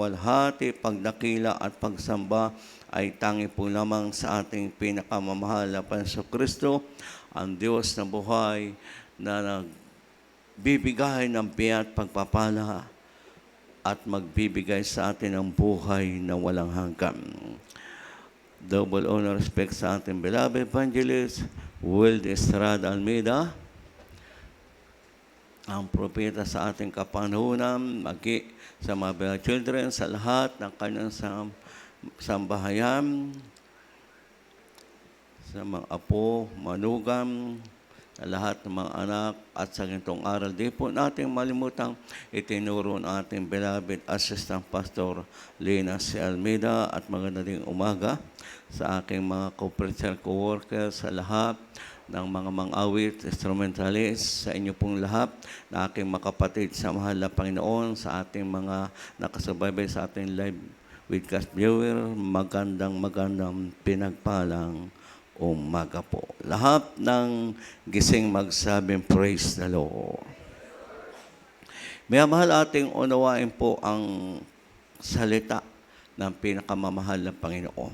pagkaluwalhati, pagdakila at pagsamba ay tangi po lamang sa ating pinakamamahal na Jesucristo, ang Diyos na buhay na nagbibigay ng biyaya at pagpapala at magbibigay sa atin ng buhay na walang hanggan. Double honor respect sa ating beloved evangelist, Will Estrada Almeida, ang propeta sa ating kapanahunan, magi sa mga beloved children, sa lahat ng kanyang sambahayan, sa mga apo, manugang, sa lahat ng mga anak, at sa ganitong aral. Di po natin malimutang itinuro ng ating beloved Assistant Pastor Lina C. Almeida, at maganda ding umaga sa aking mga co-preacher, co-workers, sa lahat ng mga mang-awit, instrumentalists, sa inyo pong lahat, na aking makapatid sa mahal na Panginoon, sa ating mga nakasubaybay sa ating live webcast viewer, magandang pinagpalang umaga po. Lahat ng gising magsabing praise the Lord. May mahal ating unawain po ang salita ng pinakamamahal na Panginoon.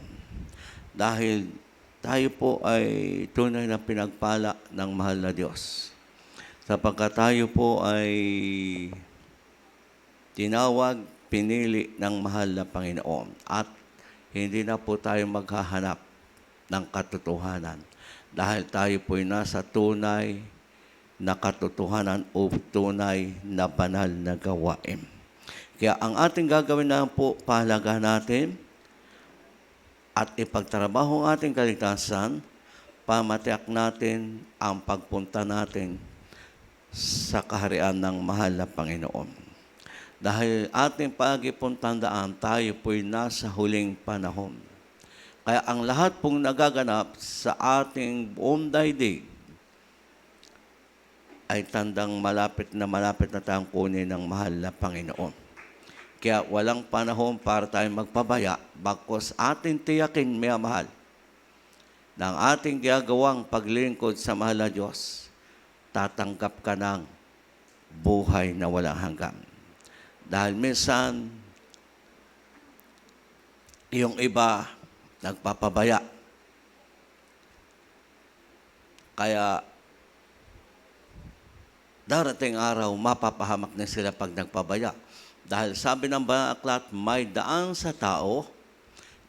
Dahil tayo po ay tunay na pinagpala ng mahal na Diyos. Sapagkat tayo po ay tinawag, pinili ng mahal na Panginoon. At hindi na po tayo maghahanap ng katotohanan. Dahil tayo po'y nasa tunay na katotohanan o tunay na banal na gawain. Kaya ang ating gagawin na po, pahalaga natin at ipagtrabaho ang ating kaligtasan, pamatiyak natin ang pagpunta natin sa kaharian ng mahal na Panginoon. Dahil ating pag-ipuntandaan, tayo po'y nasa huling panahon. Kaya ang lahat pong nagaganap sa ating buong daigdig ay tandang malapit na tayong kunin ng mahal na Panginoon. Kaya walang panahon para tayong magpabaya, bagkus ating tiyakin, may mahal, ng ating ginagawang paglingkod sa mahal na Diyos, tatanggap ka ng buhay na walang hanggan. Dahil minsan, yung iba, nagpapabaya. Kaya, darating araw, mapapahamak na sila pag nagpabaya. Dahil sabi ng banal na aklat, may daan sa tao,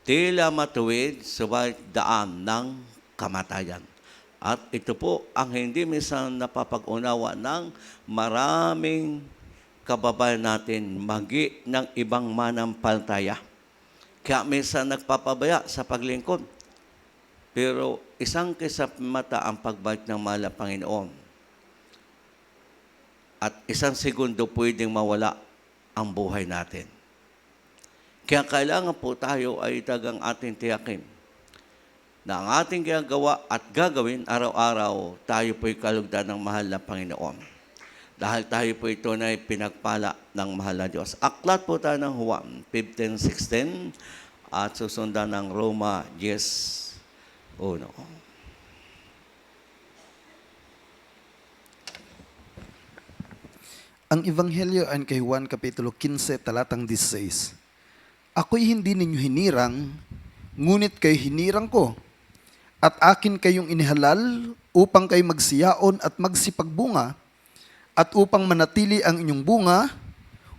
tila matuwid, subalit daan ng kamatayan. At ito po ang hindi minsan napapag-unawa ng maraming kababayan natin, magi ng ibang manampalataya. Kaya minsan nagpapabaya sa paglingkod. Pero isang mata ang pagbalik ng mahal na Panginoon. At isang segundo pwedeng mawala ang buhay natin. Kaya kailangan po tayo ay tagang ating tiyakin na ang ating ginagawa at gagawin araw-araw, tayo po'y kalugdan ng mahal na Panginoon. Dahil tayo po'y tunay pinagpala ng mahal na Diyos. Aklat po tayo ng Juan 15:16 at susundan ng Roma 10:1. Ang Ebanghelyo ay kay Juan Kapitulo 15, talatang 16. Ako'y hindi ninyo hinirang, ngunit kayo hinirang ko, at akin kayong inihalal upang kayo magsiyaon at magsipagbunga, at upang manatili ang inyong bunga,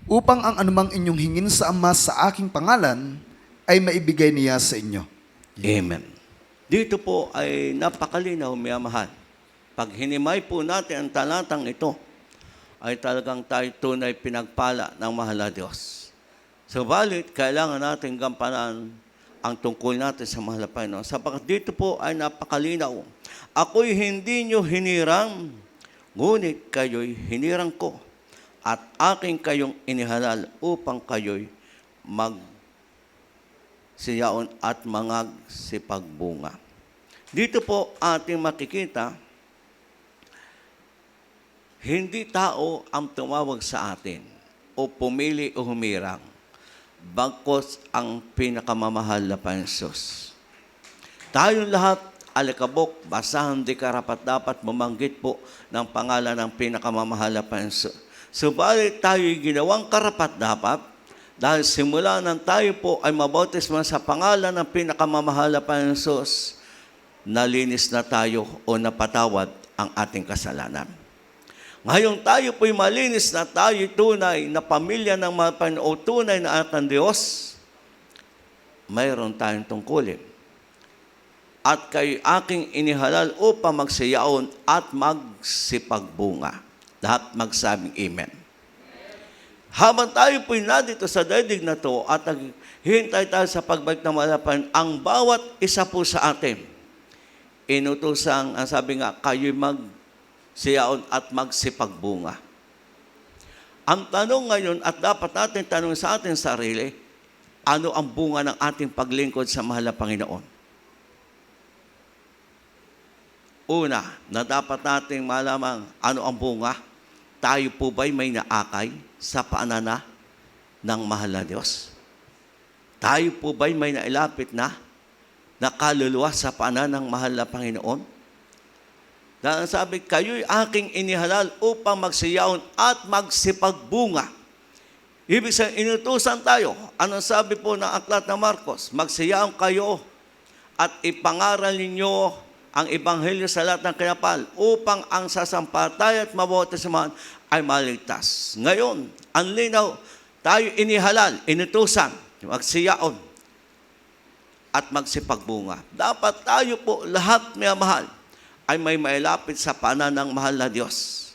upang ang anumang inyong hingin sa Ama sa aking pangalan, ay maibigay niya sa inyo. Amen. Dito po ay napakalinaw, may mahal. Pag hinimay po natin ang talatang ito, ay talagang tayo tunay pinagpala ng mahal na Diyos. Subalit, kailangan natin gampanan ang tungkol natin sa mahal na Panginoon. Sapagkat dito po ay napakalinaw. Ako'y hindi nyo hinirang, ngunit kayo'y hinirang ko, at aking kayong inihalal upang kayo'y magsiyaon at magsipagbunga. Dito po ating makikita, hindi tao ang tumawag sa atin o pumili o humirang, bagkus ang pinakamamahal na Panginoon. Tayong lahat, alikabok, basahan di karapat-dapat mamanggit po ng pangalan ng pinakamamahal na Panginoon. Subalit tayo'y ginawang karapat-dapat Dahil simula nang tayo po ay mabautismo sa pangalan ng pinakamamahal na Panginoon Jesus, nalinis na tayo o napatawad ang ating kasalanan. Ngayon tayo po'y malinis na tayo tunay na pamilya ng mga Panginoon o tunay na anak ng Diyos, mayroon tayong tungkulin. At kayo aking inihalal upang magsiyaon at magsipagbunga. Lahat magsabing Amen. Habang tayo po'y nandito sa daigdig na to at naghihintay tayo sa pagbalik ng malapan, ang bawat isa po sa atin, inutusang, ang sabi nga, kayo'y magsiyaon at magsipagbunga. Ang tanong ngayon, at dapat natin tanong sa ating sarili, ano ang bunga ng ating paglingkod sa mahal na Panginoon? Una, na dapat nating malamang ano ang bunga, tayo po ba'y may naakay sa paanana ng mahal na Diyos? Tayo po ba'y may nailapit na kaluluwa sa paanana ng mahal na Panginoon? Dahil sabi, kayo'y aking inihalal upang magsiyaon at magsipagbunga. Ibig sabihin, inutusan tayo. Anong sabi po ng aklat ng Marcos? Magsiyaon kayo at ipangaral ninyo ang Ebanghelyo sa lahat ng kinapal upang ang sasampalatayan at mabautismuhan ay maligtas. Ngayon, ang linaw, tayo inihalal, inutusan, magsiyaon at magsipagbunga. Dapat tayo po lahat may mahal ay may mailapit sa paanan ng mahal na Diyos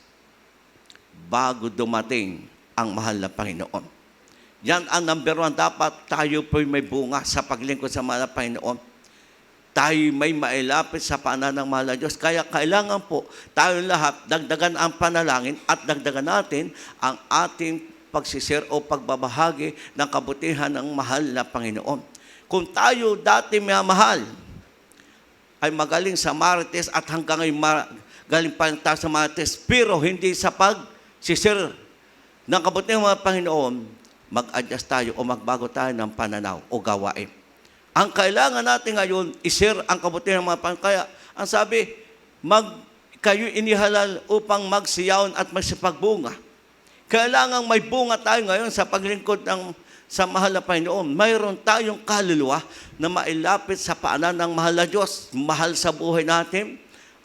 bago dumating ang mahal na Panginoon. Yan ang number one. Dapat tayo po may bunga sa paglingkod sa mahal na Panginoon. Tayo may mailapit sa paanan ng mahal na Diyos. Kaya kailangan po tayo lahat dagdagan ang panalangin at dagdagan natin ang ating pagsisir o pagbabahagi ng kabutihan ng mahal na Panginoon. Kung tayo dati may mahal, ay magaling sa Marites at hanggang ngayon magaling pa tayo sa Marites, pero hindi sa pagsisir ng kabutihan ng mga Panginoon, mag-adjust tayo o magbago tayo ng pananaw o gawain. Ang kailangan natin ngayon, i-share ang kabutihan ng mga Panginoon. Kaya, ang sabi, kayo inihalal upang magsiyaon at magsipagbunga. Kailangan may bunga tayo ngayon sa paglingkod sa mahal na Panginoon. Mayroon tayong kaluluwa na mailapit sa paanan ng mahal na Diyos. Mahal sa buhay natin,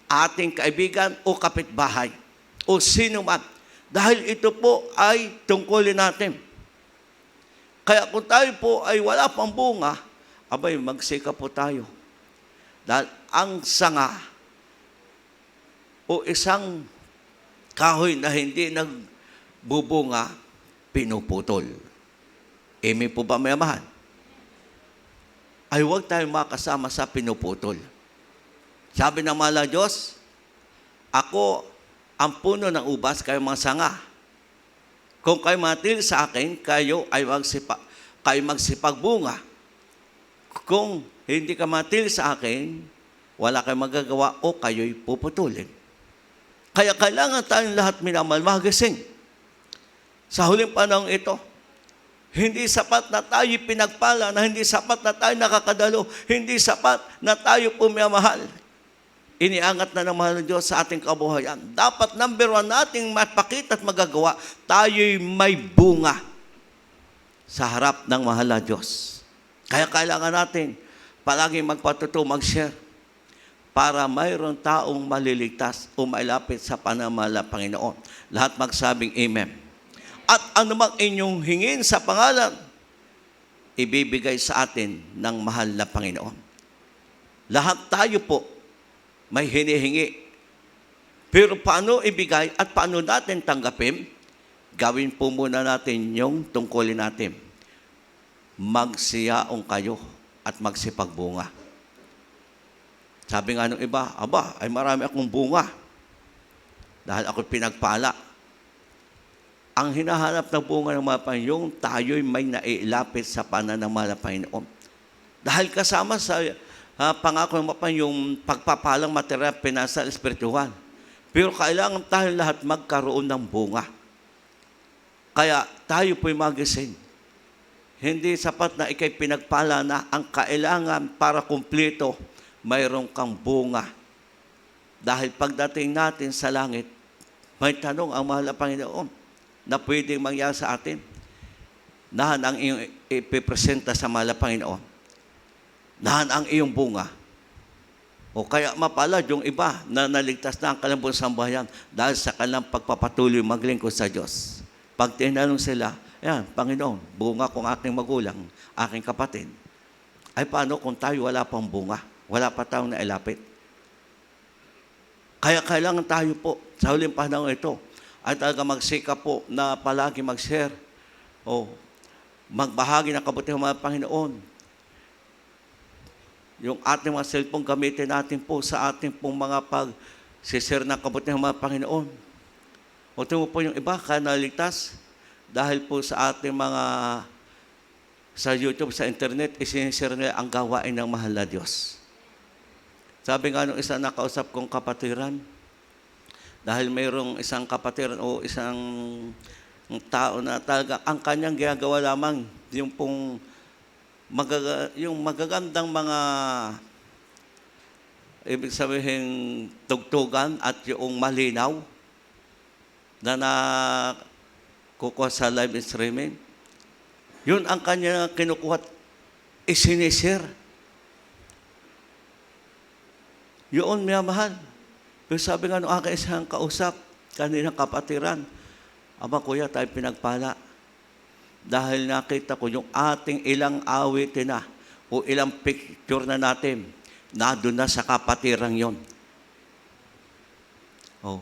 ating kaibigan o kapitbahay o sino man. Dahil ito po ay tungkulin natin. Kaya kung tayo po ay wala pang bunga, abay, magsika po tayo. Dahil ang sanga o isang kahoy na hindi nagbubunga, pinuputol. Amen po ba, may amahan? Ay huwag tayong makasama sa pinuputol. Sabi ng mahal na Diyos, ako ang puno ng ubas, kayo mga sanga. Kung kayo matil sa akin, kayo ay magsipagbunga. Kung hindi ka matil sa akin, wala kayong magagawa o kayo'y puputulin. Kaya kailangan tayong lahat minamahal, magising. Sa huling panahon ito, hindi sapat na tayo pinagpala, na hindi sapat na tayo nakakadalo, hindi sapat na tayo pumamahal. Iniangat na ng mahal ng Diyos sa ating kabuhayan. Dapat number one nating mapakita at magagawa, tayo'y may bunga sa harap ng mahal na Diyos. Kaya kailangan natin palagi magpatuto, mag-share para mayroon taong maliligtas o mailapit sa panamahal na Panginoon. Lahat magsabing Amen. At anumang inyong hingin sa pangalan, ibibigay sa atin ng mahal na Panginoon. Lahat tayo po may hinihingi. Pero paano ibigay at paano natin tanggapin? Gawin po muna natin yung tungkulin natin. Magsiyaong kayo at magsipagbunga. Sabi nga nung iba, ay marami akong bunga dahil ako pinagpala. Ang hinahanap ng bunga ng mga Panginoon, tayo'y may nailapit sa paanan ng mga Panginoon. Dahil kasama sa pangako ng mga Panginoon, yung pagpapalang material, pinasal, espiritual. Pero kailangan tayo lahat magkaroon ng bunga. Kaya tayo po'y magising. Hindi sapat na ikay pinagpala na ang kailangan para kumpleto, mayroon kang bunga. Dahil pagdating natin sa langit, may tanong ang mahal na Panginoon na pwedeng mangyari sa atin. nahan ang iyong ipipresenta sa mahal na Panginoon. Nahan ang iyong bunga. O kaya mapalad yung iba na naligtas na ang kanilang sambahayan dahil sa kanilang pagpapatuloy maglingkod sa Diyos. Pag tinanong sila, yan, Panginoon, bunga kong aking magulang, aking kapatid. Ay paano kung tayo wala pang bunga? Wala pa tayong nailapit. Kaya kailangan tayo po, sa huling panahon ito, ay talaga magsikap po na palagi mag-share o magbahagi ng kabutihan ng mga Panginoon. Yung ating mga cellphone gamitin natin po sa ating pong mga pag-share ng kabutihan ng mga Panginoon. O tingnan mo po yung iba, kaya naligtas dahil po sa ating mga sa YouTube, sa internet, isinishare nila ang gawain ng mahal na Diyos. Sabi nga nung isang nakausap kong kapatiran, dahil mayroong isang kapatiran o isang tao na talaga, ang kanyang ginagawa lamang, yung pong yung magagandang mga, ibig sabihin, tugtugan at yung malinaw na nakukuha sa live streaming. Yun ang kanya kinukuha at isinisir. Yun, minamahal. Pero sabi nga nung aking isang kausap, kaninang kapatiran, Aba, kuya, tayo pinagpala. Dahil nakita ko yung ating ilang awitin na o ilang picture na natin, na doon na sa kapatirang yon. Oh.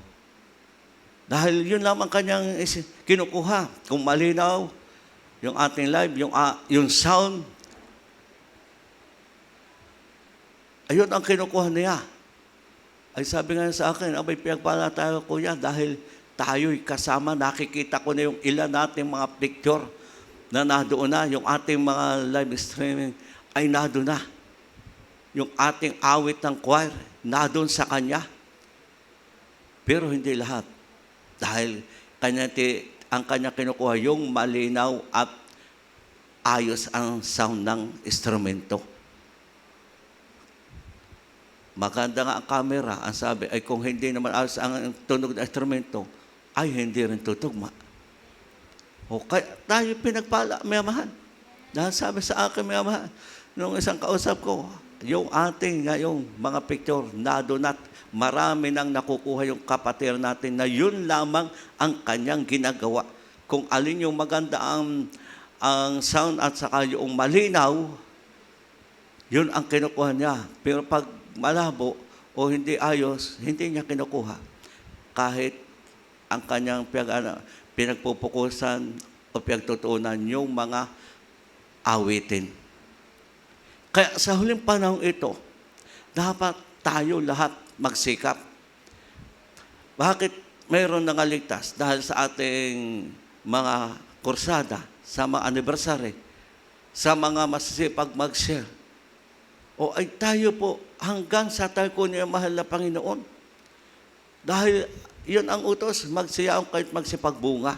Dahil yun lamang kanyang kinukuha. Kung malinaw, yung ating live, yung sound, ayun ang kinukuha niya. Ay sabi nga sa akin, abay pinagpala tayo kuya dahil tayo'y kasama, nakikita ko na yung ilan nating mga picture na nadoon na, yung ating mga live streaming ay nadoon na. Yung ating awit ng choir, nadoon sa kanya. Pero hindi lahat. Dahil ang kanya kinukuha yung malinaw at ayos ang sound ng instrumento. Maganda nga ang camera, ang sabi, ay kung hindi naman ayos ang tunog ng instrumento, ay hindi rin tutugma. O kaya tayo pinagpala, may amahan. Dahil sabi sa akin, may amahan, nung isang kausap ko, yung ating ngayong mga picture, nadonat, marami nang nakukuha yung kapatid natin na yun lamang ang kanyang ginagawa. Kung alin yung maganda ang sound at saka yung malinaw, yun ang kinukuha niya. Pero pag malabo o hindi ayos, hindi niya kinukuha. Kahit ang kanyang pinagpupukusan o pinagtutuunan yung mga awitin. Kaya sa huling panahon ito, dapat tayo lahat magsikap. Bakit mayroon nangaligtas? Dahil sa ating mga kursada, sa mga anniversary, sa mga masisipag mag-share. O ay tayo po hanggang sa tayo ko niya mahal na Panginoon. Dahil yun ang utos, magsiyaong kahit magsipagbunga.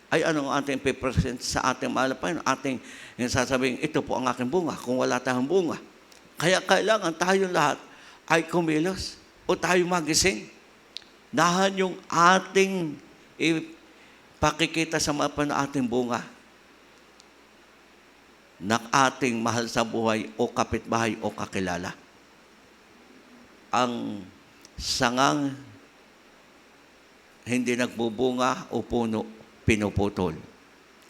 Ay anong ating pipresent sa ating mahal na Panginoon? Ating sasabing, ito po ang aking bunga, kung wala tayong bunga. Kaya kailangan tayo lahat ay kumilos o tayo magising. Nahan yung ating pakikita sa mga na ating bunga na ating mahal sa buhay o kapitbahay o kakilala. Ang sangang hindi nagbubunga o puno, pinuputol.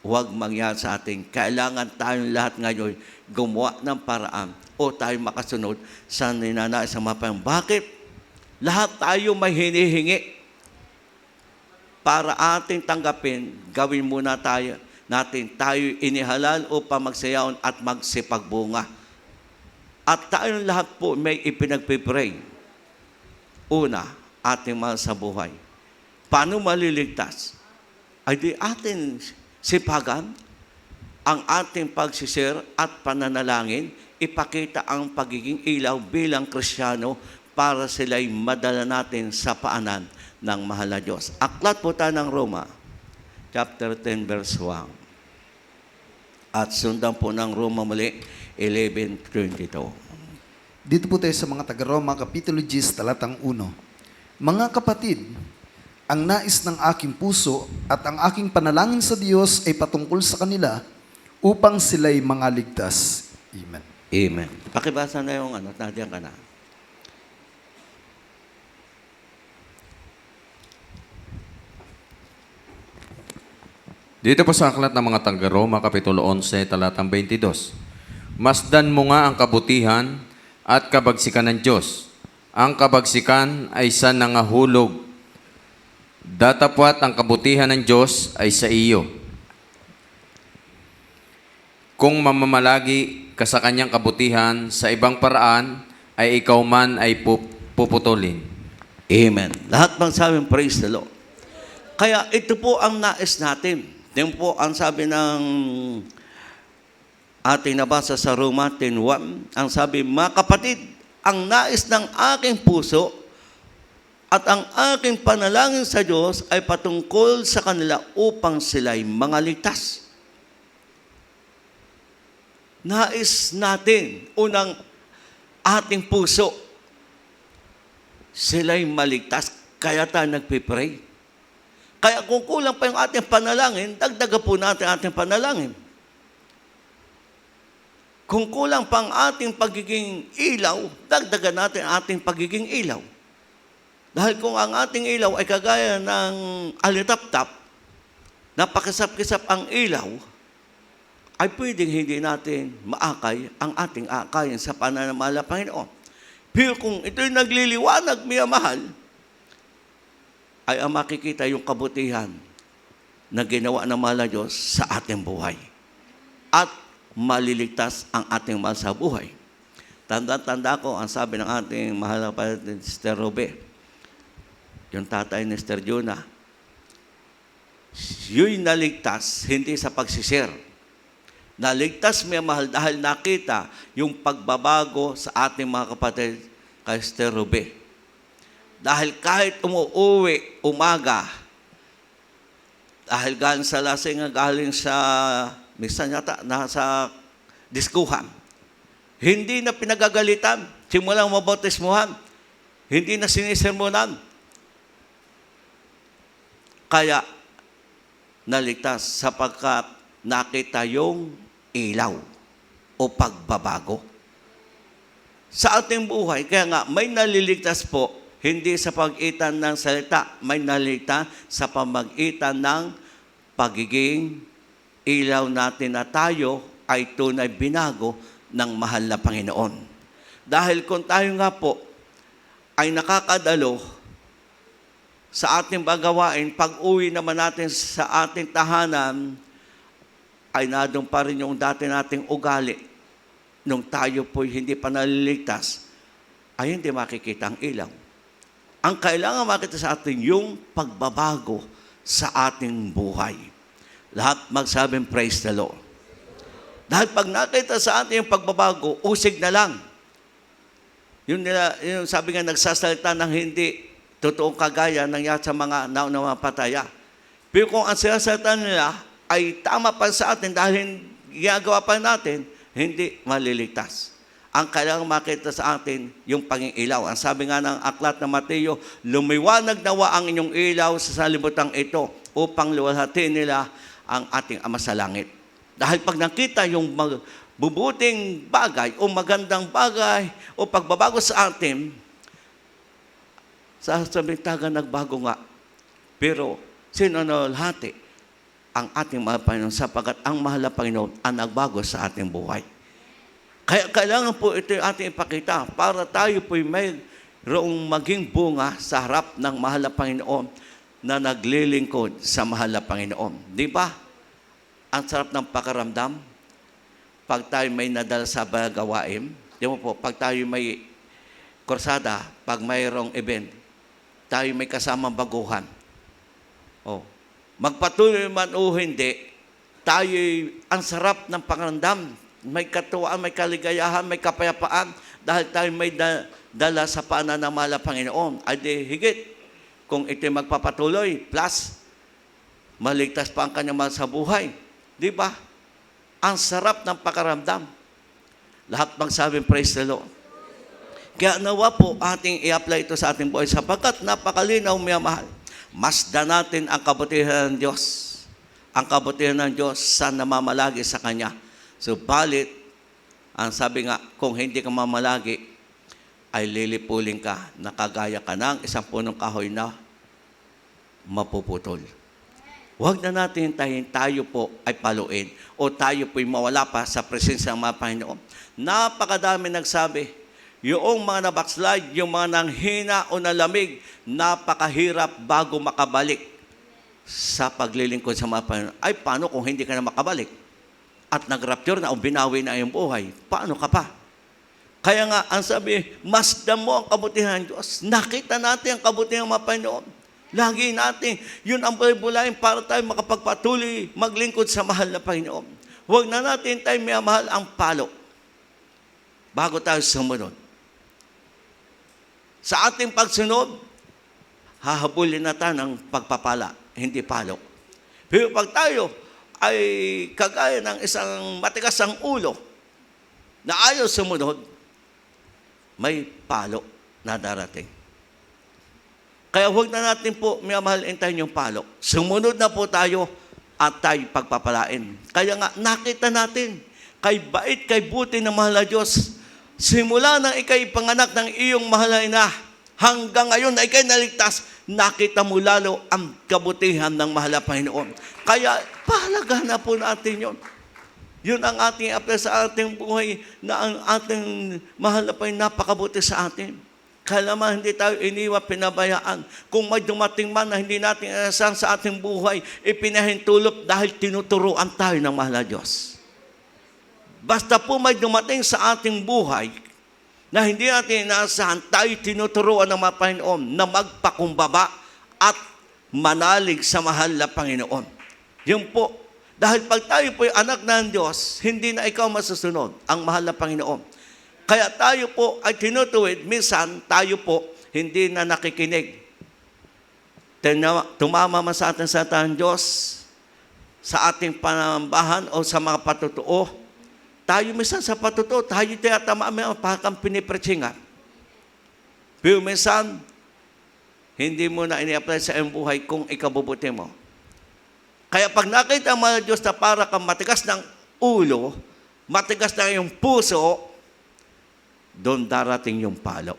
Huwag mangyari sa atin. Kailangan tayong lahat ngayon gumawa ng paraan o tayo makasunod sa ninanais sa mga Panginoon. Bakit? Lahat tayo may hinihingi para ating tanggapin, gawin muna tayo inihalal upang magsayaon at magsipagbunga. At tayong lahat po may ipinagpipray. Una, ating mahal sa buhay. Paano maliligtas? Ay di atin sipagan ang ating pagsishare at pananalangin, ipakita ang pagiging ilaw bilang Kristiyano para sila'y madala natin sa paanan ng mahal na Diyos. Aklat po tayo ng Roma, chapter 10, verse 1. At sundan po ng Roma muli, 11:22. Dito po tayo sa mga taga-Roma, Kapitulo 10, talatang 1. Mga kapatid, ang nais ng aking puso at ang aking panalangin sa Diyos ay patungkol sa kanila upang sila'y mangaligtas. Amen. Amen. Pakibasa na yung nandiyan ka na. Dito po sa aklat ng mga taga-Roma, Kapitulo 11, talatang 22. Masdan mo nga ang kabutihan at kabagsikan ng Diyos. Ang kabagsikan ay sa nangahulog. Datapwat ang kabutihan ng Diyos ay sa iyo. Kung mamamalagi ka sa kanyang kabutihan sa ibang paraan, ay ikaw man ay puputulin. Amen. Lahat ng sabi, praise the Lord. Kaya ito po ang nais natin. Yan po ang sabi ng ating nabasa sa Roma 10:1. Ang sabi, mga kapatid, ang nais ng aking puso at ang aking panalangin sa Diyos ay patungkol sa kanila upang sila'y mangaligtas. Nais natin, unang ating puso, sila'y maligtas, kaya tayo nagpipray. Kaya kung kulang pa yung ating panalangin, dagdagan po natin ating panalangin. Kung kulang pa ang ating pagiging ilaw, dagdagan natin ating pagiging ilaw. Dahil kung ang ating ilaw ay kagaya ng alitap-tap, napakisap-kisap ang ilaw, ay pwedeng hindi natin maakay ang ating akayin sa pananamala Panginoon. Pero kung ito'y nagliliwanag, mahal, ay ang makikita yung kabutihan na ginawa ng mahal na Diyos sa ating buhay. At maliligtas ang ating mahal sa buhay. Tanda-tanda ko, ang sabi ng ating mahal na kapatid, Sister Robe, yung tatay ni Sister Juna, yun naligtas, hindi sa pagsisir. Naligtas mahal dahil nakita yung pagbabago sa ating mga kapatid kay Sister Robe. Dahil kahit umuuwi umaga, dahil galing sa lasing, galing sa, minsan yata, nasa diskuhan, hindi na pinagagalitan, simulang mabautismuhan, hindi na sinisermonan. Kaya, naligtas sapagkat nakita yung ilaw o pagbabago sa ating buhay. Kaya nga, may naliligtas po, hindi sa pag-itan ng salita, may naliligtas sa pamagitan ng pagiging ilaw natin na tayo ay tunay binago ng mahal na Panginoon. Dahil kung tayo nga po ay nakakadalo sa ating paggawain, pag-uwi naman natin sa ating tahanan, ay nadong pa rin yung dati nating ugali. Nung tayo po hindi pa naliligtas, ay hindi makikita ang ilaw. Ang kailangan makita sa atin yung pagbabago sa ating buhay. Lahat magsabing praise the Lord. Dahil pag nakita sa atin yung pagbabago, usig na lang. Yung sabi nga, nagsasalita ng hindi totoong kagaya ng sa mga naunawang pataya. Pero kung ang sinasalita nila ay tama pa sa atin dahil ginagawa pa natin, hindi maliligtas. Ang kailangang makita sa atin, yung pangingilaw. Ang sabi nga ng aklat ng Mateo, lumiwanag nawa ang inyong ilaw sa salibutang ito upang luwalhatin nila ang ating Ama sa langit. Dahil pag nakita yung bubuting bagay o magandang bagay o pagbabago sa atin, sa sabitagan nagbago nga. Pero sino nalhati? Ang ating mahal Panginoon sapagat ang mahal na Panginoon ang nagbago sa ating buhay. Kaya kailangan po ito yung ating ipakita para tayo po'y mayroong maging bunga sa harap ng mahal na Panginoon na naglilingkod sa mahal na Panginoon. Di ba? Ang sarap ng pakaramdam pag tayo may nadala sa gawain. Di mo po, pag tayo may kursada, pag mayroong event, tayo may kasamang baguhan. Oh. Magpatuloy man o hindi, tayo ang sarap ng pakaramdam. May katuwaan, may kaligayahan, may kapayapaan dahil tayo may dala sa paanan ng mahal na Panginoon. Ay di higit, kung ito'y magpapatuloy, plus, maligtas pa ang kanyang mahal sa buhay. Di ba? Ang sarap ng pakaramdam. Lahat magsabi, praise the Lord. Kaya nawa po ating i-apply ito sa ating buhay sapagkat napakalinaw, mahal. Masdan natin ang kabutihan ng Diyos. ang kabutihan ng Diyos sa namamalagi sa Kanya. Subalit, ang sabi nga, kung hindi ka mamalagi, ay lilipulin ka, nakagaya ka ng isang punong kahoy na mapuputol. Huwag na natin hintayin tayo po ay paluin o tayo po'y mawala pa sa presensya ng mga Panginoon. Napakadami nagsabi, yung mga nabackslide, yung mga nanghina o nalamig, napakahirap bago makabalik sa paglilingkod sa mga Panginoon. Ay, paano kung hindi ka na makabalik? At nag-rapture na o binawi na iyong buhay, paano ka pa? Kaya nga, ang sabi, masdan mo ang kabutihan ng Diyos. Nakita natin ang kabutihan ng mga Panginoon. Lagi natin, yun ang bulay-bulayin para tayo makapagpatuloy, maglingkod sa mahal na Panginoon. Huwag na natin tayo mahal ang palo bago tayo sumunod. Sa ating pagsunod, hahabulin na tayo ng pagpapala, hindi palo. Pero pag tayo ay kagaya ng isang matigas ang ulo na ayaw sumunod, may palo na darating. Kaya huwag na natin po minamahalin yung palo. Sumunod na po tayo at tayo pagpapalain. Kaya nga, nakita natin, kay bait, kay buti ng mahal na Diyos, simula nang ikay panganak ng iyong mahal na ina, hanggang ngayon na ikay naligtas, nakita mo lalo ang kabutihan ng mahal na Panginoon. Kaya, pahalagahan na po natin yun. Yun ang ating apply sa ating buhay na ang ating mahal na Panginoon napakabuti sa atin. Kaya naman hindi tayo iniwan, pinabayaan. Kung may dumating man na hindi natin inasahan sa ating buhay, ipinahintulot dahil tinuturuan tayo ng mahal na Diyos. Basta po may dumating sa ating buhay na hindi natin inaasahan, tayo tinuturuan ng mga Panginoon na magpakumbaba at manalig sa mahal na Panginoon. Yun po. Dahil pag tayo po'y anak ng Diyos, hindi na ikaw masusunod, ang mahal na Panginoon. Kaya tayo po ay tinutuwid, minsan tayo po hindi na nakikinig. Tumama man sa atin sa ng Diyos, sa ating panambahan o sa mga patutuo. Tayo minsan sa patutuo, tayo tiyatama ang pakang pinipreachingan. Pero minsan, hindi mo na ini-apply sa iyong buhay kung ikabubuti mo. Kaya pag nakita mo ng Diyos na para kang matigas ng ulo, matigas na iyong puso, doon darating yung palo.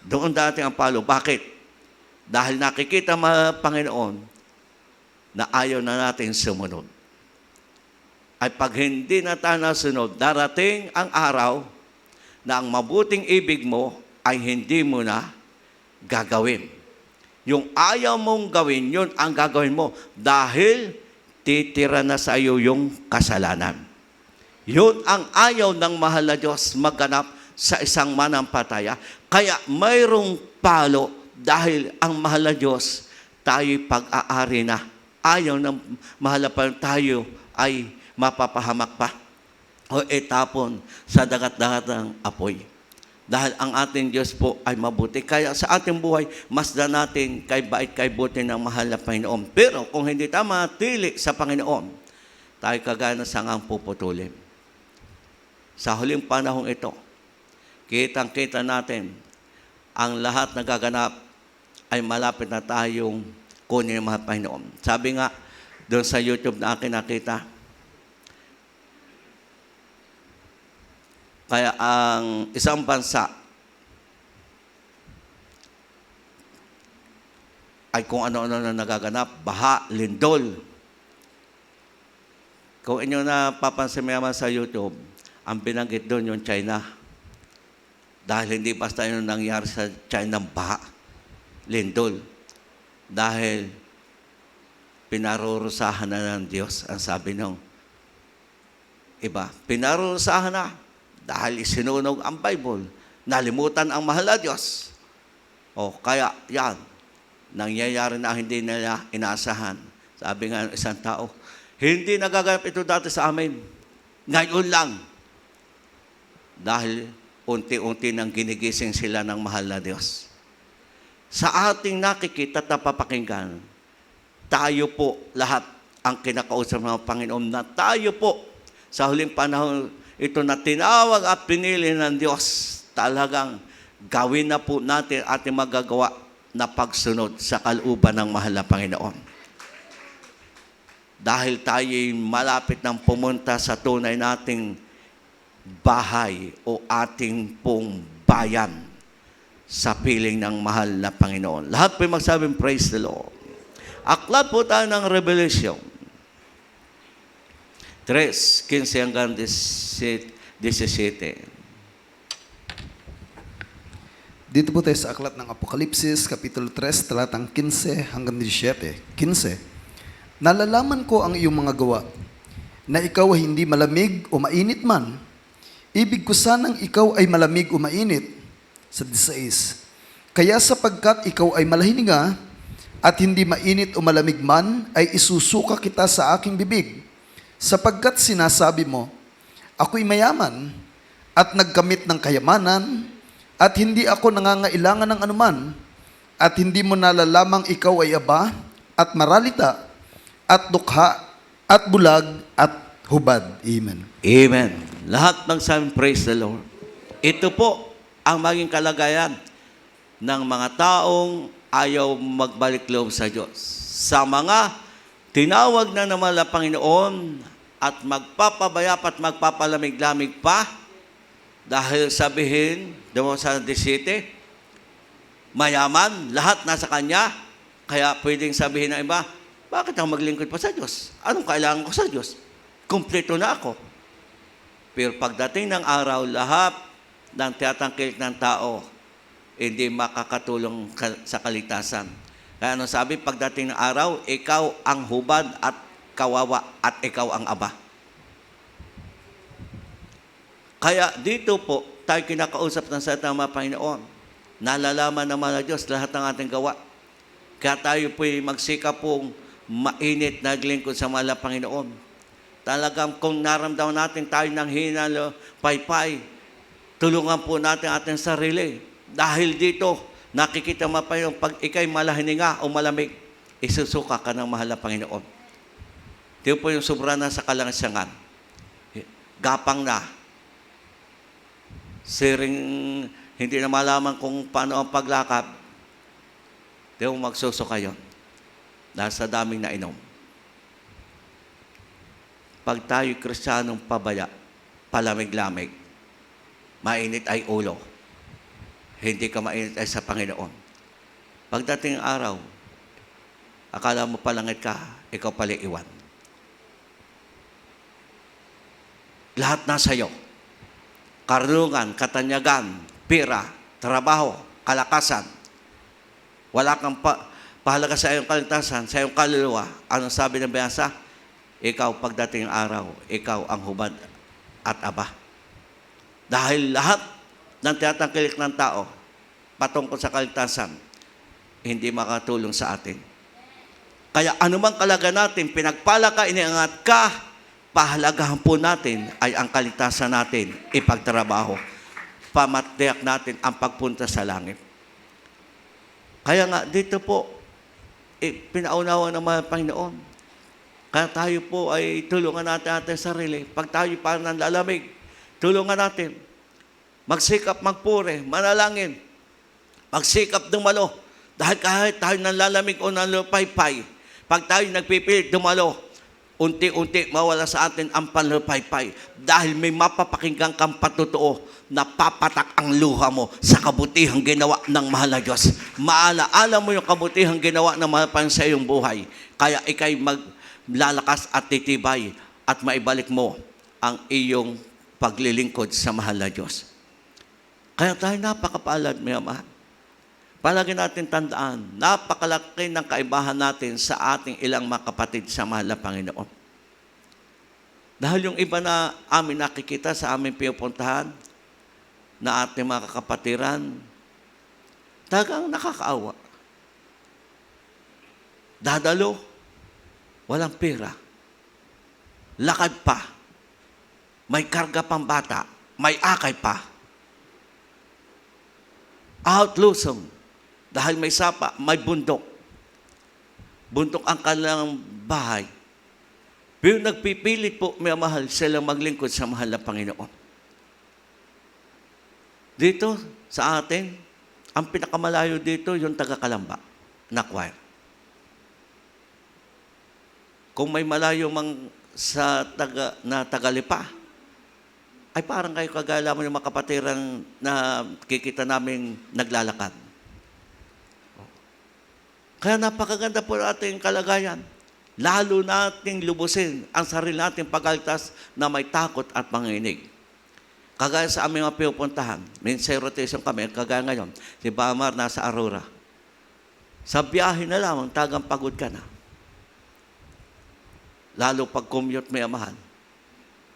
Doon darating ang palo. Bakit? Dahil nakikita mga Panginoon na ayaw na natin sumunod. Ay pag hindi na tayo nasunod, darating ang araw na ang mabuting ibig mo ay hindi mo na gagawin. Yung ayaw mong gawin, yun ang gagawin mo dahil titira na sa iyo yung kasalanan. Yun ang ayaw ng mahal na Diyos magganap sa isang manampataya. Kaya mayroong palo dahil ang mahal na Diyos tayo'y pag-aari na. Ayaw ng mahal na tayo ay mapapahamak pa o itapon sa dagat-dagat ng apoy. Dahil ang ating Diyos po ay mabuti. Kaya sa ating buhay, masdan natin kay bait, kay buti ng mahal na Panginoon. Pero kung hindi tayo matili sa Panginoon, tayo kagaya ng sangang puputulin. Sa huling panahong ito, kitang-kita natin ang lahat na gaganap ay malapit na tayong kunin ng mga Panginoon. Sabi nga doon sa YouTube na akin nakita, kaya ang isang bansa ay kung ano-ano na nagaganap, baha, lindol. Kung inyo na papansin mo sa YouTube, ang binanggit doon yung China. Dahil hindi basta yung nangyari sa China ng baha, lindol. Dahil pinarurusahan na ng Diyos, ang sabi ng iba. Pinarurusahan na dahil isinunog ang Bible. Nalimutan ang mahal na Diyos. O kaya yan, nangyayari na hindi nila inaasahan. Sabi nga ng isang tao, hindi nagaganap ito dati sa amin. Ngayon lang. Dahil unti-unti nang ginigising sila ng mahal na Diyos. Sa ating nakikita at napapakinggan, tayo po lahat ang kinakausap ng Panginoon na tayo po sa huling panahon ito na tinawag at pinili ng Diyos, talagang gawin na po natin ating magagawa na pagsunod sa kalooban ng mahal na Panginoon. dahil tayo'y malapit ng pumunta sa tunay nating bahay o ating pong bayan sa piling ng mahal na Panginoon. Lahat po magsabing, praise the Lord. Aklat po tayo ng Revelation 3:15 hanggang 17. Dito po tayo sa aklat ng Apokalipsis, Kapitulo 3, talatang 15 hanggang 17. 15. Nalalaman ko ang iyong mga gawa, na ikaw ay hindi malamig o mainit man. Ibig ko sanang ikaw ay malamig o mainit. Sa 16. Kaya sapagkat ikaw ay malahiniga at hindi mainit o malamig man, ay isusuka kita sa aking bibig. Sapagkat sinasabi mo, ako'y mayaman at nagkamit ng kayamanan at hindi ako nangangailangan ng anuman, at hindi mo nalalamang ikaw ay aba at maralita at dukha at bulag at hubad. Amen. Amen. Lahat ng sabi, praise the Lord. Ito po ang maging kalagayan ng mga taong ayaw magbalik loob sa Diyos. Sa mga tinawag na naman ng Panginoon at magpapabaya at magpapalamig-lamig pa, dahil sabihin, doon sa 17, mayaman, lahat nasa Kanya, kaya pwedeng sabihin ng iba, bakit ako maglingkod pa sa Diyos? Anong kailangan ko sa Diyos? Kumpleto na ako. Pero pagdating ng araw, lahat ng tiyatangkilik ng tao, hindi makakatulong sa kaligtasan. Kaya ano sabi, pagdating ng araw, ikaw ang hubad at kawawa at ikaw ang aba. Kaya dito po, tayo kinakausap ng salita ng mga Panginoon. Nalalaman naman ng Diyos lahat ng ating gawa. Kaya tayo po'y magsikap pong mainit na naglingkod sa mahal na Panginoon. Talagang kung naramdaman natin tayo ng hinalo, paypay, tulungan po natin ating sarili. Dahil dito, nakikita mo pa yung pag ikay malahininga o malamig, isusuka ka ng mahal na Panginoon. Ito po yung sobra na sa kalangsangan. Gapang na. Siring, hindi na malaman kung paano ang paglakad. Ito magsusuka yun. Dahil sa daming nainom. Pag tayo Kristiyanong pabaya, palamig-lamig, mainit ay ulo. Hindi ka mainit ay sa Panginoon. Pagdating ng araw, akala mo palangit ka, ikaw pala iwan. Lahat nasa iyo. Karunungan, katanyagan, pira, trabaho, kalakasan. Wala kang pahalaga sa iyong kaligtasan, sa iyong kaluluwa. Anong sabi ng biyasa? Ikaw, pagdating ng araw, ikaw ang hubad at aba. Dahil lahat ng tiyatangkilik ng tao patungkol sa kaligtasan, hindi makatulong sa atin. Kaya anumang kalaga natin, pinagpala ka, iniangat ka, pahalagahan po natin ay ang kaligtasan natin, ipagtrabaho. Pamatiyak natin ang pagpunta sa langit. Kaya nga, dito po, pinaunawa ng mga Panginoon. Kaya tayo po ay tulungan natin ating sarili. Pag tayo pa nanlalamig, tulungan natin. Magsikap, magpure, manalangin. Magsikap dumalo. Dahil kahit tayo nanlalamig o nanlupaypay, pag tayo nagpipilit dumalo, unti-unti mawala sa atin ang panlupaypay. Dahil may mapapakinggan kang patutuo na papatak ang luha mo sa kabutihang ginawa ng mahal na Diyos. Maalaala mo yung kabutihang ginawa ng mahal pa sa iyong buhay. Kaya ikay maglalakas at titibay at maibalik mo ang iyong paglilingkod sa mahal na Diyos. Kaya tayo napakapalad, mga mahal. Palagi natin tandaan, napakalaki ng kaibahan natin sa ating ilang mga kapatid sa mahal na Panginoon. Dahil yung iba na amin nakikita sa aming pinupuntahan, na ating mga kakapatiran, talagang nakakaawa. Dadalo, walang pera, lakad pa, may karga pang bata, may akay pa, outlusong, dahil may sapa, may bundok. Bundok ang kanilang bahay. Pero nagpipilit po, may mahal, silang maglingkod sa mahal na Panginoon. Dito, sa atin, ang pinakamalayo dito, yung taga-Kalamba na choir. Kung may malayo mang na Tagalipa, ay parang kayo kagaya mo yung mga kapatiran na kikita namin naglalakad. Kaya napakaganda po ating kalagayan. Lalo nating lubusin ang sarili nating pagkaltas na may takot at panginig. Kagaya sa aming mga pinupuntahan, minsan rotation kami, kagaya ngayon, si Bamar nasa Aurora. Sa biyahe na lamang, tagang pagod ka na. Lalo pag commute may amahan.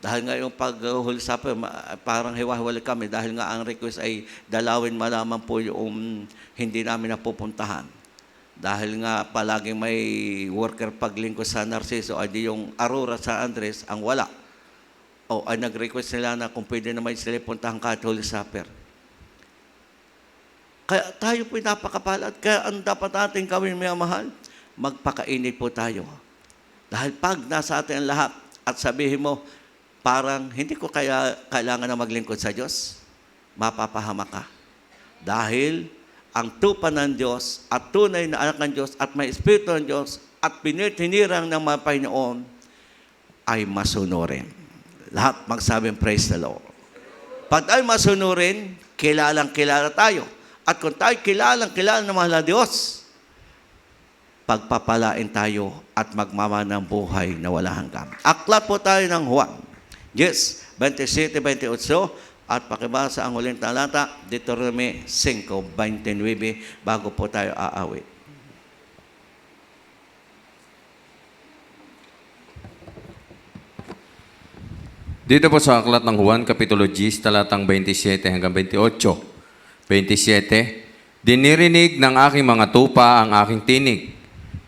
Dahil nga yung pag-Holy Supper, parang hiwa-hiwalay kami dahil nga ang request ay dalawin malaman po yung hindi namin napupuntahan. Dahil nga palaging may worker paglingkod sa Narciso, ay di yung Aurora sa Andres ang wala. O ay nag-request nila na kung pwede naman sila puntahan kahit Holy Supper. Kaya tayo po'y napakapalad. Kaya ang dapat natin gawin, mga mahal, magpakainit po tayo. Dahil pag nasa atin ang lahat at sabihin mo, parang hindi ko kaya kailangan na maglingkod sa Diyos, mapapahama ka. Dahil ang tupa ng Diyos at tunay na anak ng Diyos at may Espiritu ng Diyos at pinitinirang ng mga Panginoon ay masunurin. Lahat magsabing praise the Lord. Pag tayo masunurin, kilalang-kilala tayo. At kung tayo kilalang-kilala ng mahal na Diyos, pagpapalain tayo at magmamanang buhay na wala hanggan. Aklat po tayo ng Juan. Yes, 27-28 at pakibasa ang huling talata, Deuteronomy 5:29 bago po tayo aawit. Dito po sa aklat ng Juan, Kapitulo 10, talatang 27 hanggang 28. 27, dinirinig ng aking mga tupa ang aking tinig,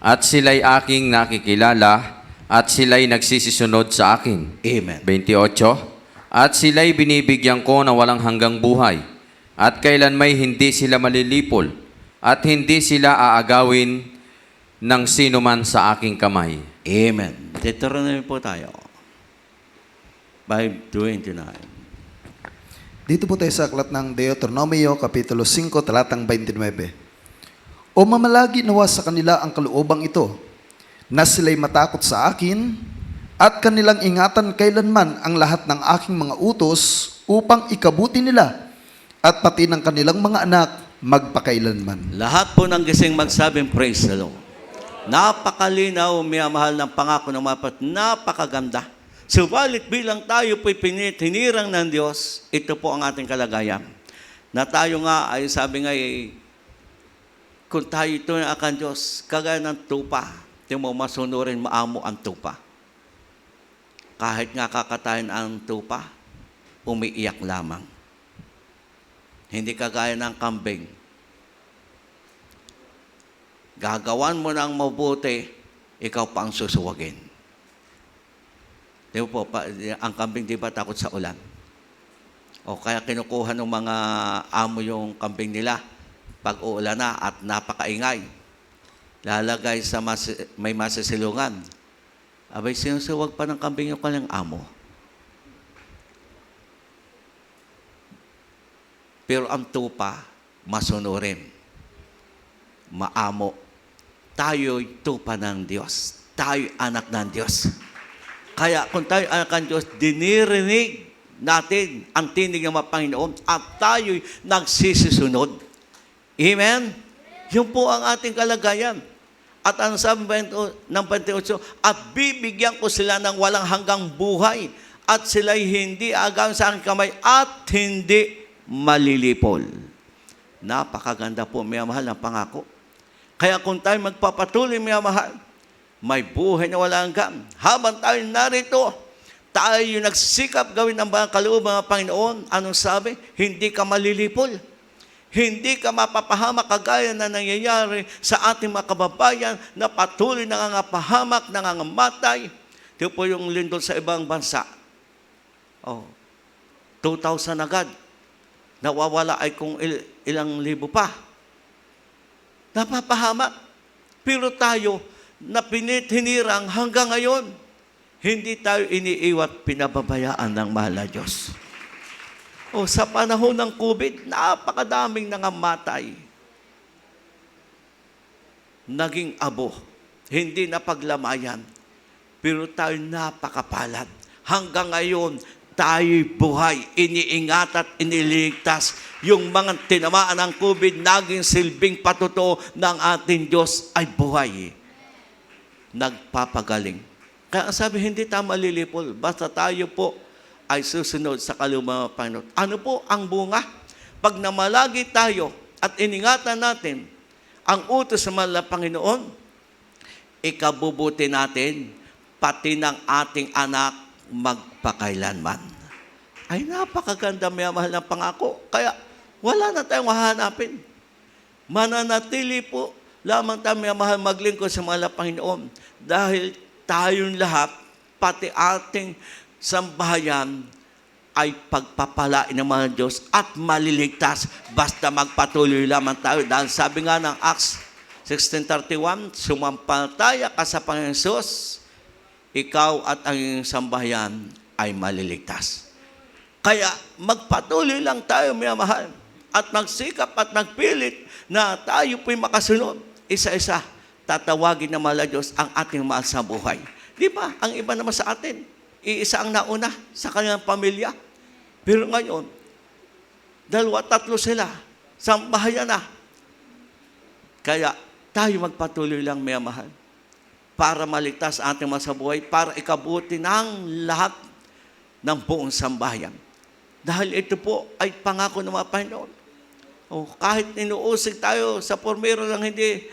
at sila'y aking nakikilala, at sila'y nagsisisunod sa akin. Amen. 28, at sila'y binibigyan ko na walang hanggang buhay, at kailanmay hindi sila malilipol, at hindi sila aagawin ng sino man sa aking kamay. Amen. Deuteronomy po tayo. 5:29. Dito po tayo sa aklat ng Deuteronomio, Kapitulo 5, talatang 29. O mamalagi nawa sa kanila ang kaloobang ito, na sila'y matakot sa akin, at kanilang ingatan kailanman ang lahat ng aking mga utos upang ikabuti nila, at pati ng kanilang mga anak magpakailanman. Lahat po ng gising magsabing praise the Lord. Napakalinaw, mahal ng pangako ng mapat, napakaganda. Subalit bilang tayo po'y tinirang ng Diyos, ito po ang ating kalagayan. Na tayo nga ay sabi nga kung tayo ito na akan Diyos, kagaya ng tupa, di mo masunurin, maamo ang tupa. Kahit nga kakatayin ang tupa, umiiyak lamang. Hindi kagaya ng kambing. Gagawan mo ng mabuti, ikaw pa ang susuwagin. Di po, ang kambing di ba takot sa ulan? O kaya kinukuha ng mga amo yung kambing nila pag uulan na at napakaingay. Lalagay sa may masisilungan. Abay, sinusuwag pa ng kambing yung kanyang amo. Pero ang tupa, masunurin. Maamo. Tayo'y tupa ng Diyos. Tayo'y anak ng Diyos. Kaya kung tayo anak ng Diyos, dinirinig natin ang tinig ng mga Panginoon at tayo'y nagsisisunod. Amen? Yun po ang ating kalagayan. At ang sabi ng 28, at bibigyan ko sila ng walang hanggang buhay at sila'y hindi agawin sa aking kamay at hindi malilipol. Napakaganda po, mga mahal, ng pangako. Kaya kung tayo magpapatuloy, mga mahal, may buhay na wala hanggan. Habang tayo narito, tayo nagsikap gawin ang mga kalooban ng Panginoon. Anong sabi? Hindi ka malilipol. Hindi ka mapapahama kagaya na nangyayari sa ating mga kababayan na patuloy nangangapahamak, nangangamatay. Ito po yung lindol sa ibang bansa. 2,000 agad. Nawawala ay kung ilang libo pa. Napapahamak. Pero tayo, na hinirang hanggang ngayon, hindi tayo iniiwat, pinababayaan ng mahal na Diyos. Sa panahon ng COVID, napakadaming nangamatay. Naging abo, hindi na paglamayan. Pero tayo napakapalad. Hanggang ngayon, tayo'y buhay, iniingat at iniligtas. Yung mga tinamaan ng COVID, naging silbing patuto ng ating Diyos ay buhay. Nagpapagaling. Kaya ang sabi, hindi tayo malilipol. Basta tayo po ay susunod sa kalumang Panginoon. Ano po ang bunga? Pag namalagi tayo at iningatan natin ang utos ng mahal na Panginoon, ikabubuti natin, pati ng ating anak magpakailanman. Ay napakaganda, may mahal na pangako. Kaya wala na tayong hahanapin. Mananatili po lamang tayo, may mahal, maglingkod sa mahal na Panginoon. Dahil tayong lahat, pati ating sambahayan, ay pagpapalain ng mga Diyos at maliligtas basta magpatuloy lamang tayo. Dahil sabi nga ng Acts 16:31, sumampalataya ka sa Panginoon Jesus, ikaw at ang iyong sambahayan ay maliligtas. Kaya magpatuloy lang tayo, mga mahal, at magsikap at magpilit na tayo po'y makasunod. Isa-isa, tatawagin ng mahal na Diyos ang ating mahal sa buhay. Di ba? Ang iba naman sa atin, iisa ang nauna sa kanyang pamilya. Pero ngayon, 2-3 sila, sambahayan na. Kaya tayo magpatuloy lang, mga mahal, para maligtas ang ating mga sa buhay, para ikabuti ng lahat ng buong sambahayan. Dahil ito po ay pangako ng mga Panginoon. O, kahit inuusig tayo sa pormero ng hindi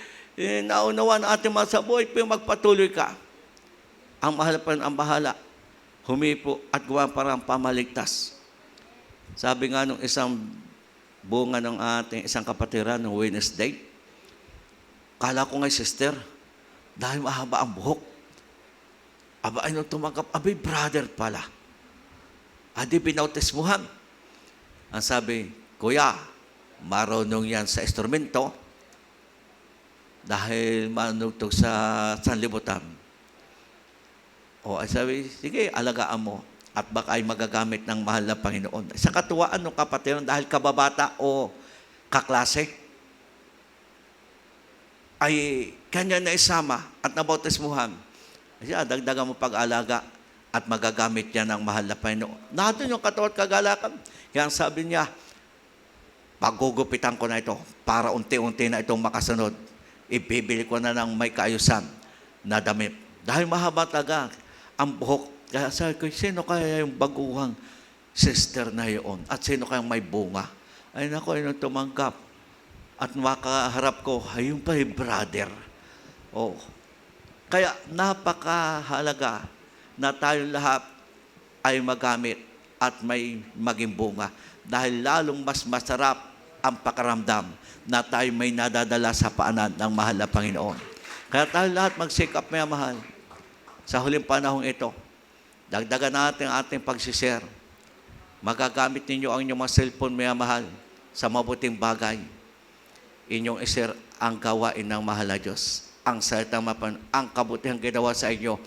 naunawa ng ating mga sa buhay, pero magpatuloy ka. Ang mahal pa rin ang bahala. Humipo at gawa parang pamaligtas. Sabi nga nung isang bunga ng ating isang kapatiran ng Wednesday, kala ko nga, sister, dahil mahaba ang buhok. Aba, ay nung tumanggap, abay, brother pala. Adi, binautismuhan. Ang sabi, kuya, marunong yan sa instrumento dahil manugtog sa sanlibutan. O, ay sabi, sige, alagaan mo at baka ay magagamit ng mahal na Panginoon. Sa katuwaan ng kapatiran, dahil kababata o kaklase, ay kanya na isama at nabautismuhan. Siya, dagdagan mo pag-alaga at magagamit niya ng mahal na Panginoon. Nandun yung katawan at kagalakan. Kaya sabi niya, pagugupitan ko na ito para unti-unti na itong makasunod. Ibibili ko na ng may kaayusan na damit. Dahil mahaba talaga ang buhok. Kaya sabi ko, sino kaya yung baguhang sister na yun? At sino kaya may bunga? Ay naku, ay nung tumanggap. At makaharap ko, ayun pa yung brother. Oh. Kaya napakahalaga na tayo lahat ay magamit at may maging bunga. Dahil lalong mas masarap ang pakaramdam na tayo may nadadala sa paanan ng mahal na Panginoon. Kaya tayo lahat magsikap, may mahal. Sa huling panahong ito, dagdagan natin ang ating pagsishare. Magagamit ninyo ang inyong mga cellphone, may mahal, sa mabuting bagay. Inyong ishare ang gawain ng mahal na Diyos. Ang salitang mapan, ang kabutihang ginawa sa inyo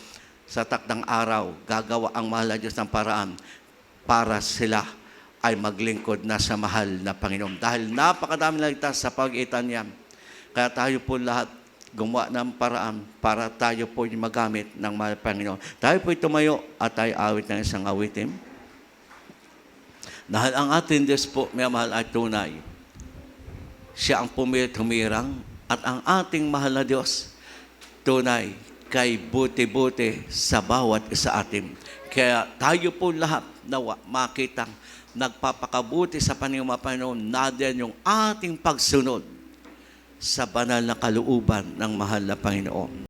sa takdang araw, gagawa ang mahal na Diyos ng paraan para sila ay maglingkod na sa mahal na Panginoon. Dahil napakadami ligtas sa pagitan niya. Kaya tayo po lahat gumawa ng paraan para tayo po magamit ng mahal na Panginoon. Tayo po tumayo at tayo awit ng isang awitin. Dahil ang ating Diyos po, may mahal ay tunay. Siya ang pumilit humirang at ang ating mahal na Diyos, tunay, kay buti-buti sa bawat isa atin. Kaya tayo po lahat nawa makitang nagpapakabuti sa Panginoon, nadiyan yung ating pagsunod sa banal na kalooban ng mahal na Panginoon.